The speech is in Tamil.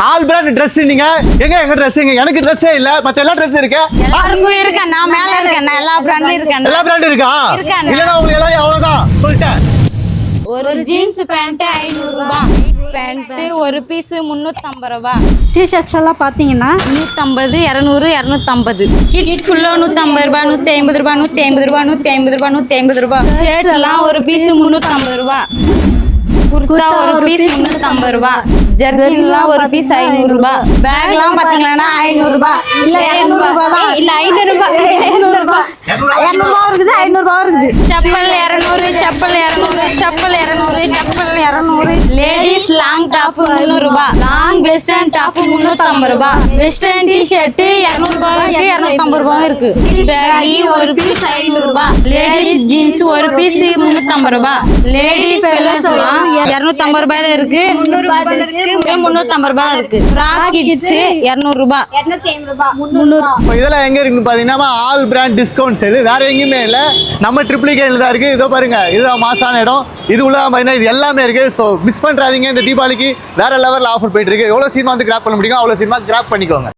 ஆல் பிராண்ட் ட்ரெஸ் நீங்க எங்க ட்ரெஸ் எனக்கு ட்ரெஸ்ஸே இல்ல மத்த எல்லா ட்ரெஸ் இருக்கு எல்லாருக்கும் இருக்கு நான் மேல இருக்கேன் எல்லா பிராண்டும் இருக்கேன் எல்லா பிராண்ட் இருக்கா இல்லனா உங்களுக்கு எல்லாம் அவ்வளவுதான் சொல்லிட்டேன் ஒரு ஜீன்ஸ் பேண்ட் 500 ரூபாய் பேண்ட் ஒரு பீஸ் 350 ரூபாய் டிஷர்ட்ஸ் எல்லாம் பார்த்தீங்கன்னா 150 200 250 கிட்ஸ் ஃபுல்லா 150 ரூபாய் 150 ரூபாய் 150 ரூபாய் 150 ரூபாய் 150 ரூபாய் ஷர்ட் எல்லாம் ஒரு பீஸ் 350 ரூபாய் குர்தா ஒரு பீஸ் 350 ரூபாய் ஜர்கின்லாம் ஒரு பீஸ் 500 ரூபாய் பேக்லாம் பாத்தீங்கன்னா 500 ரூபாய் இல்ல 200 ரூபாய் தான் இல்ல 500 ரூபாய் 200 ரூபாய் 200 ரூபாய் இருக்குது 500 ரூபாய் இருக்குது chappal 200 chappal 200 chappal 200 chappal 200 ladies long top 300 ரூபாய் லாங் வெஸ்டர்ன் டாப் 350 ரூபாய் வெஸ்டர்ன் டி-ஷர்ட் 200 ரூபாய் இருக்கு 250 ரூபாய் இருக்கு பேகி ஒரு பீஸ் 500 ரூபாய் லேடிஸ் ஜீன்ஸ் ஒரு பீஸ் 350 ரூபாய் லேடிஸ் பெல்லஸ்லாம் 250 ரூபாயில இருக்கு 300 ரூபாயில இருக்கு 350 ரூபாய் இருக்கு ஃப்ராக் கிட்ஸ் 200 ரூபாய் 250 ரூபாய் 300 இப்போ இதெல்லாம் எங்க இருக்குன்னு பாத்தீங்கன்னா ஆல் பிராண்ட் டிஸ்கவுண்ட் சேல் வேற எங்கேயுமே இல்ல நம்ம ட்ரிப்ளிகேட்ல தான் இருக்கு இதோ பாருங்க இதுதான் மாசான இடம் இது உள்ள பாத்தீங்கன்னா இது எல்லாமே இருக்கு ஸோ மிஸ் பண்றாதீங்க இந்த தீபாவளிக்கு வேற லெவல்ல ஆஃபர் போயிட்டு இருக்கு எவ்வளவு சீமா வந்து கிராப் பண்ண முடியும் அவ்வளவு சீமா கிராப் பண்ணிக்கோங்க